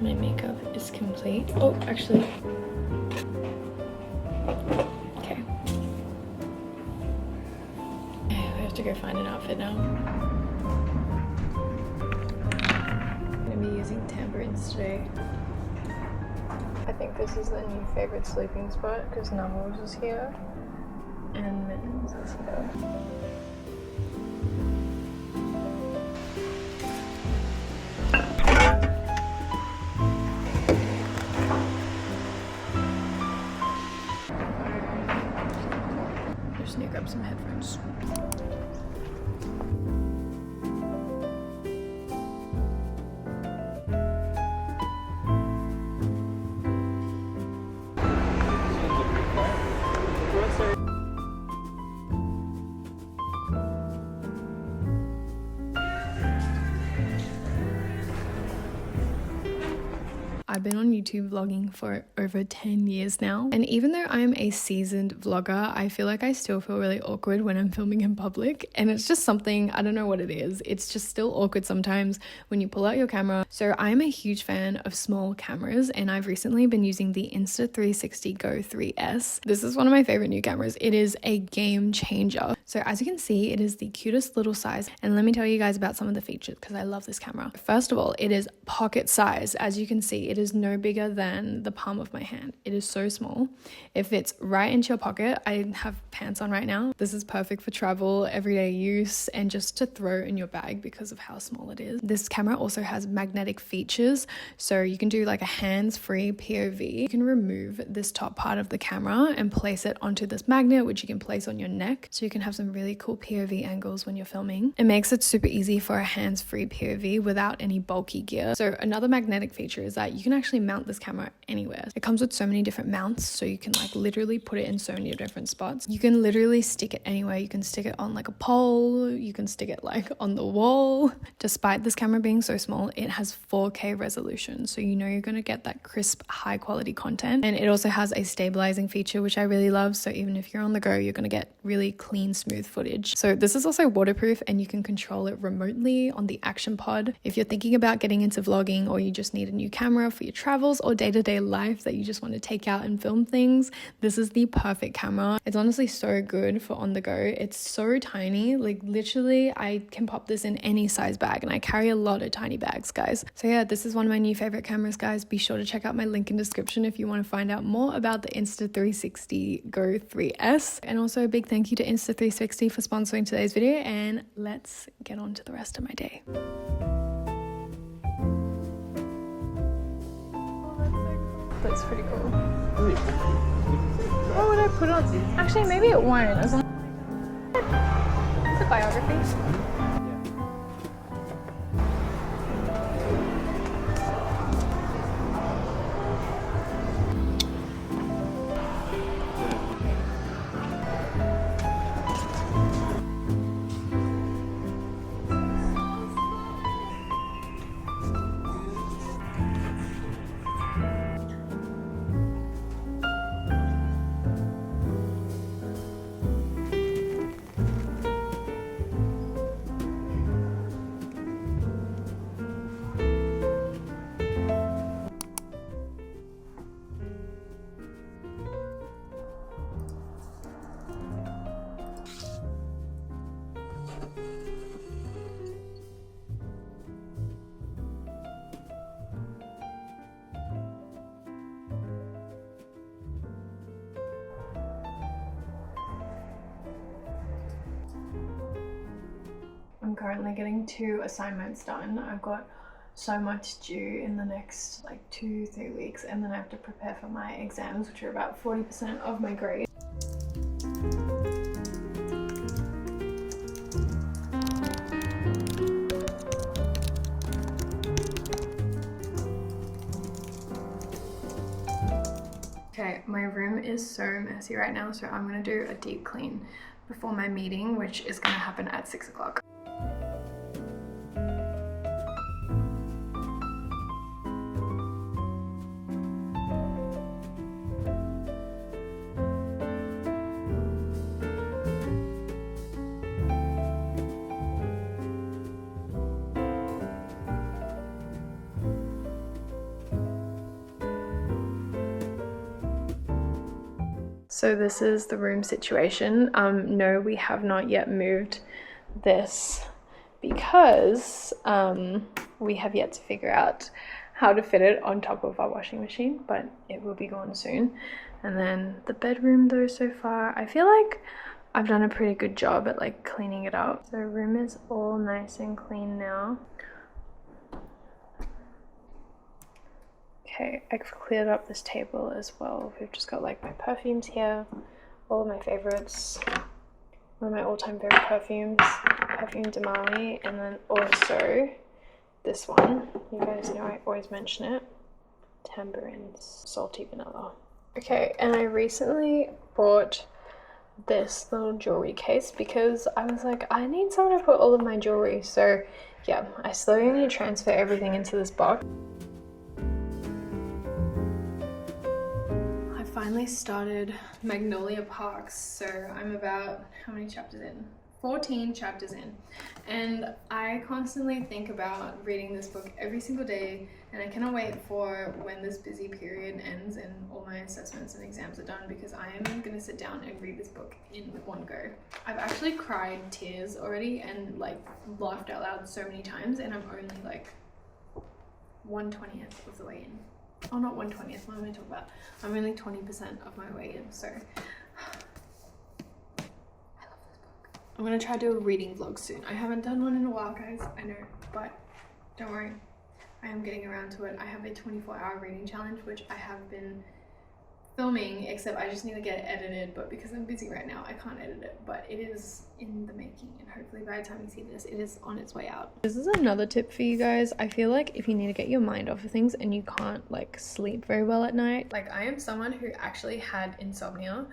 My makeup is complete. Oh, actually. Okay. I have to go find an outfit now. I'm gonna be using tambourines today. I think this is the new favorite sleeping spot because Numbles is here and Mittens is here. Just need to grab some headphones. I've been on YouTube vlogging for over 10 years now, and even though I'm a seasoned vlogger, I feel like I still feel really awkward when I'm filming in public, and it's just something, I don't know what it is, it's just still awkward sometimes when you pull out your camera. So I'm a huge fan of small cameras, and I've recently been using the Insta360 Go 3S. This is one of my favorite new cameras. It is a game changer. So as you can see, it is the cutest little size, and let me tell you guys about some of the features because I love this camera. First of all, it is pocket size. As you can see, it is no bigger than the palm of my hand. It is so small. It fits right into your pocket. I have pants on right now. This is perfect for travel, everyday use, and just to throw in your bag because of how small it is. This camera also has magnetic features, so you can do like a hands-free POV. You can remove this top part of the camera and place it onto this magnet, which you can place on your neck, so you can have some really cool POV angles when you're filming. It makes it super easy for a hands-free POV without any bulky gear. So another magnetic feature is that you can actually mount this camera anywhere. It comes with so many different mounts, so you can like literally put it in so many different spots. You can literally stick it anywhere. You can stick it on like a pole, you can stick it like on the wall. Despite this camera being so small, it has 4K resolution, so you know you're going to get that crisp, high quality content. And it also has a stabilizing feature, which I really love, so even if you're on the go, you're going to get really clean, smooth footage. So this is also waterproof, and you can control it remotely on the Action Pod. If you're thinking about getting into vlogging, or you just need a new camera for your travels or day-to-day life that you just want to take out and film things, this is the perfect camera. It's honestly so good for on the go. It's so tiny, like literally I can pop this in any size bag, and I carry a lot of tiny bags, guys. So yeah, this is one of my new favorite cameras, guys. Be sure to check out my link in description if you want to find out more about the Insta360 Go 3S. And also a big thank you to Insta360 for sponsoring today's video, and let's get on to the rest of my day. That's pretty cool. What would I put on? Actually, maybe it won't. As long it's a biography. I'm currently getting 2 assignments done. I've got so much due in the next like 2-3 weeks, and then I have to prepare for my exams, which are about 40% of my grade. Okay, my room is so messy right now, so I'm gonna do a deep clean before my meeting, which is gonna happen at 6 o'clock. So this is the room situation. No, we have not yet moved this because we have yet to figure out how to fit it on top of our washing machine, but it will be gone soon. And then the bedroom though, so far, I feel like I've done a pretty good job at like cleaning it up. So room is all nice and clean now. Okay, I've cleared up this table as well. We've just got like my perfumes here, all of my favorites. One of my all-time favorite perfumes, Perfume de Marly, and then also this one. You guys know I always mention it. Tambourines, salty vanilla. Okay, and I recently bought this little jewelry case because I was like, I need somewhere to put all of my jewelry. So yeah, I slowly need to transfer everything into this box. I finally started Magnolia Parks, so I'm about, how many chapters in? 14 chapters in, and I constantly think about reading this book every single day, and I cannot wait for when this busy period ends and all my assessments and exams are done, because I am going to sit down and read this book in one go. I've actually cried tears already and like laughed out loud so many times, and I'm only like 1/20th of the way in. Oh, not 1/20th, what am I talking about? I'm only 20% of my way in, so I'm gonna try to do a reading vlog soon. I haven't done one in a while, guys, I know, but don't worry, I am getting around to it. I have a 24-hour reading challenge, which I have been filming, except I just need to get it edited, but because I'm busy right now, I can't edit it, but it is in the making, and hopefully by the time you see this, it is on its way out. This is another tip for you guys. I feel like if you need to get your mind off of things and you can't like sleep very well at night, like I am someone who actually had insomnia,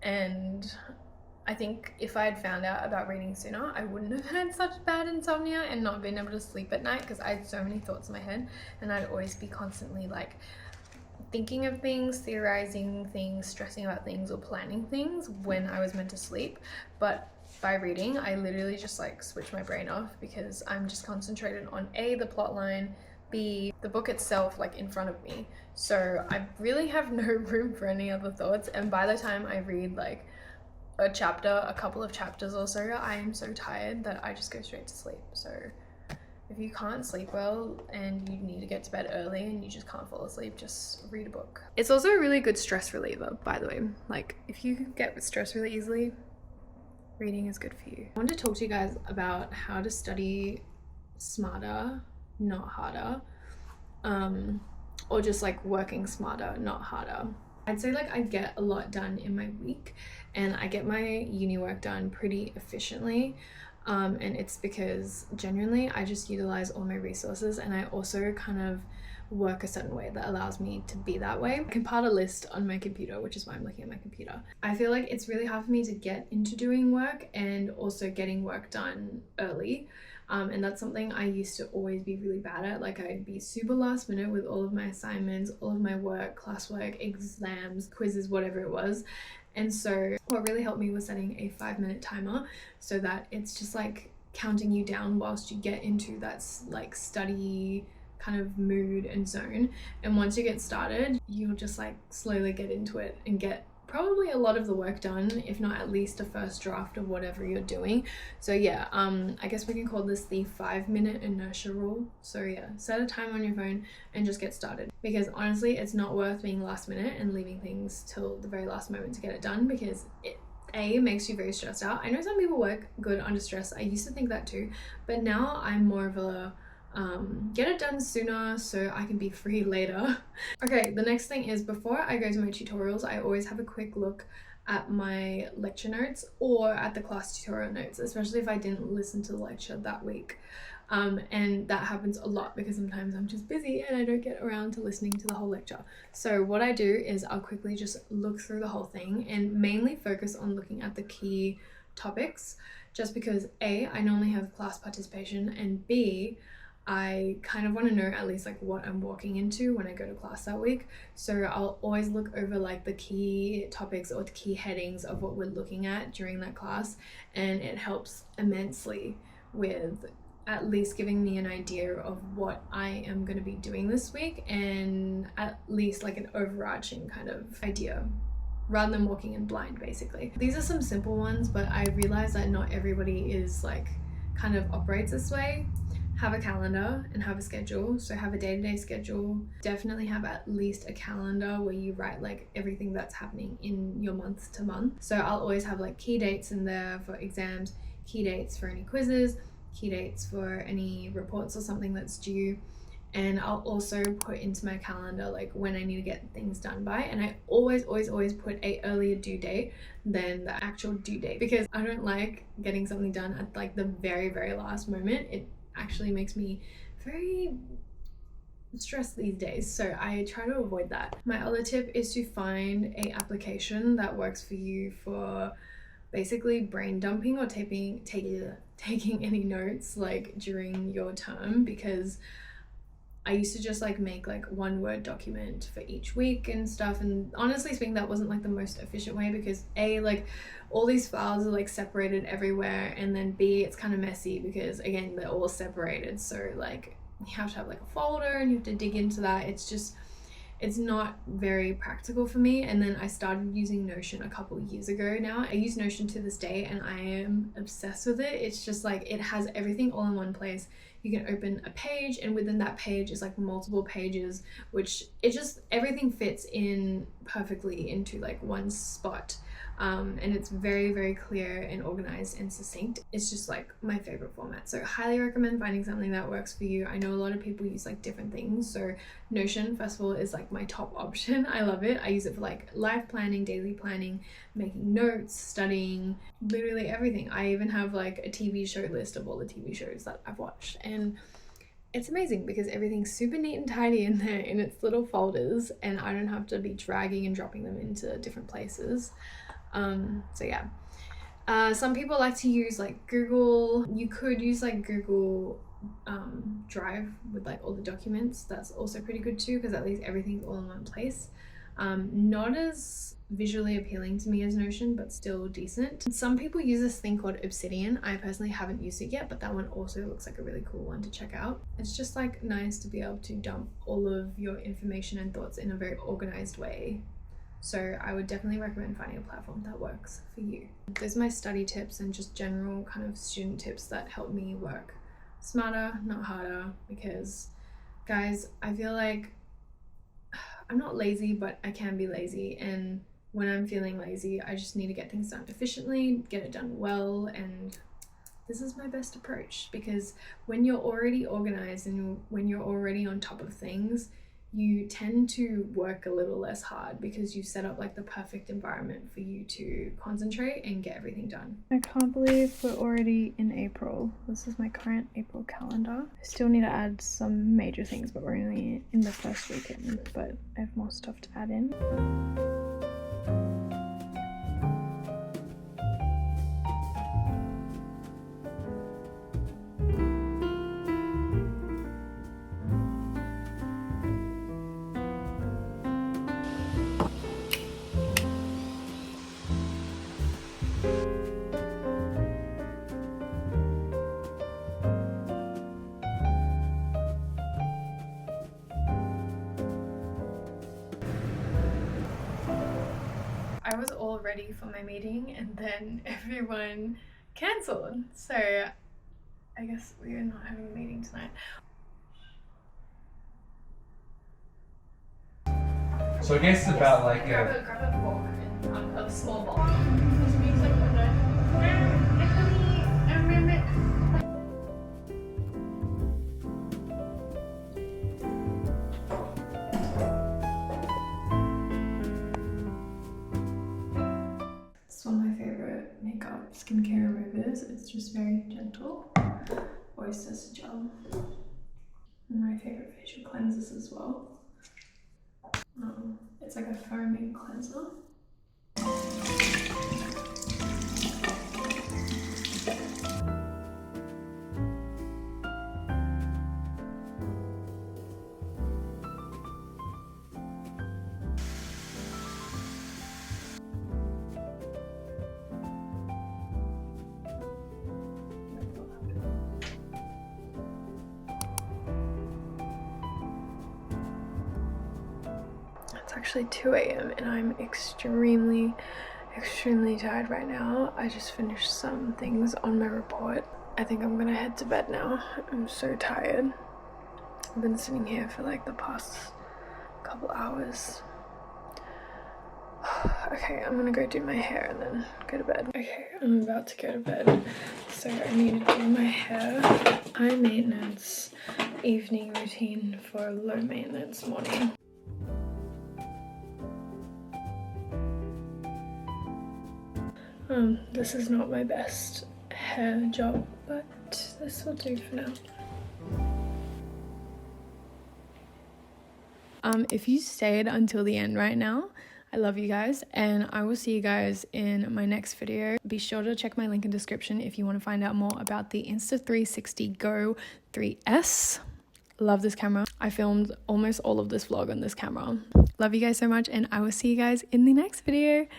and I think if I had found out about reading sooner, I wouldn't have had such bad insomnia and not been able to sleep at night, because I had so many thoughts in my head and I'd always be constantly like thinking of things, theorizing things, stressing about things, or planning things when I was meant to sleep. But by reading, I literally just like switch my brain off, because I'm just concentrated on A, the plot line, B, the book itself like in front of me. So I really have no room for any other thoughts, and by the time I read like a couple of chapters or so, I am so tired that I just go straight to sleep. So if you can't sleep well and you need to get to bed early and you just can't fall asleep, just read a book. It's also a really good stress reliever, by the way. Like if you get stressed really easily, reading is good for you. I want to talk to you guys about how to study smarter, not harder, or just like working smarter, not harder. I'd say like I get a lot done in my week, and I get my uni work done pretty efficiently, and it's because genuinely I just utilize all my resources, and I also kind of work a certain way that allows me to be that way. I compile a list on my computer, which is why I'm looking at my computer. I feel like it's really hard for me to get into doing work and also getting work done early. And that's something I used to always be really bad at. Like I'd be super last minute with all of my assignments, all of my work, classwork, exams, quizzes, whatever it was. And so what really helped me was setting a 5-minute timer, so that it's just like counting you down whilst you get into that like study kind of mood and zone. And once you get started, you'll just like slowly get into it and get probably a lot of the work done, if not at least a first draft of whatever you're doing. So yeah, I guess we can call this the 5-minute inertia rule. So yeah, set a time on your phone and just get started, because honestly it's not worth being last minute and leaving things till the very last moment to get it done, because it makes you very stressed out. I know some people work good under stress. I used to think that too, but now I'm more of a get it done sooner so I can be free later. Okay, the next thing is, before I go to my tutorials, I always have a quick look at my lecture notes or at the class tutorial notes, especially if I didn't listen to the lecture that week. And that happens a lot because sometimes I'm just busy and I don't get around to listening to the whole lecture. So what I do is I'll quickly just look through the whole thing and mainly focus on looking at the key topics, just because A, I normally have class participation, and B, I kind of want to know at least like what I'm walking into when I go to class that week. So I'll always look over like the key topics or the key headings of what we're looking at during that class, and it helps immensely with at least giving me an idea of what I am going to be doing this week, and at least like an overarching kind of idea rather than walking in blind, basically. These are some simple ones, but I realize that not everybody is like kind of operates this way. Have a calendar and have a schedule. So have a day-to-day schedule. Definitely have at least a calendar where you write like everything that's happening in your month to month. So I'll always have like key dates in there for exams, key dates for any quizzes, key dates for any reports or something that's due. And I'll also put into my calendar like when I need to get things done by, and I always put a earlier due date than the actual due date, because I don't like getting something done at like the very last moment. It actually makes me very stressed these days, so I try to avoid that. My other tip is to find a application that works for you for basically brain dumping or taking any notes like during your term, because I used to just like make like one Word document for each week and stuff, and honestly speaking that wasn't like the most efficient way, because A, like all these files are like separated everywhere, and then B, it's kind of messy because again they're all separated, so like you have to have like a folder and you have to dig into that. It's not very practical for me. And then I started using Notion a couple of years ago now. I use Notion to this day and I am obsessed with it. It's just like it has everything all in one place. You can open a page and within that page is like multiple pages, which it just everything fits in perfectly into like one spot. And it's very clear and organized and succinct. It's just like my favorite format. So highly recommend finding something that works for you. I know a lot of people use like different things. So Notion, first of all, is like my top option. I love it. I use it for like life planning, daily planning, making notes, studying, literally everything. I even have like a TV show list of all the TV shows that I've watched, and it's amazing because everything's super neat and tidy in there in its little folders, and I don't have to be dragging and dropping them into different places. So yeah, some people like to use like Google. You could use like Google Drive with like all the documents. That's also pretty good too, because at least everything's all in one place. Not as visually appealing to me as Notion, but still decent. Some people use this thing called Obsidian. I personally haven't used it yet, but that one also looks like a really cool one to check out. It's just like nice to be able to dump all of your information and thoughts in a very organized way. So I would definitely recommend finding a platform that works for you. Those are my study tips and just general kind of student tips that help me work smarter, not harder, because guys, I feel like I'm not lazy, but I can be lazy, and when I'm feeling lazy, I just need to get things done efficiently, get it done well, and this is my best approach, because when you're already organized and when you're already on top of things, you tend to work a little less hard because you set up like the perfect environment for you to concentrate and get everything done. I can't believe we're already in April. This is my current April calendar. I still need to add some major things, but we're only in the first weekend, but I have more stuff to add in. I was all ready for my meeting and then everyone cancelled, so I guess we're not having a meeting tonight. So I guess it's about like grab a fork and a small bowl. It's one of my favorite makeup skincare removers. It's just very gentle. Oyster gel. My favorite facial cleansers as well. It's like a foaming cleanser. actually 2 a.m. and I'm extremely tired right now. I just finished some things on my report. I think I'm gonna head to bed now. I'm so tired. I've been sitting here for like the past couple hours. Okay, I'm gonna go do my hair and then go to bed. Okay, I'm about to go to bed. So I need to do my hair. High maintenance evening routine for a low maintenance morning. This is not my best hair job, but this will do for now. If you stayed until the end right now, I love you guys, and I will see you guys in my next video. Be sure to check my link in description if you want to find out more about the Insta360 Go 3S. Love this camera. I filmed almost all of this vlog on this camera. Love you guys so much, and I will see you guys in the next video.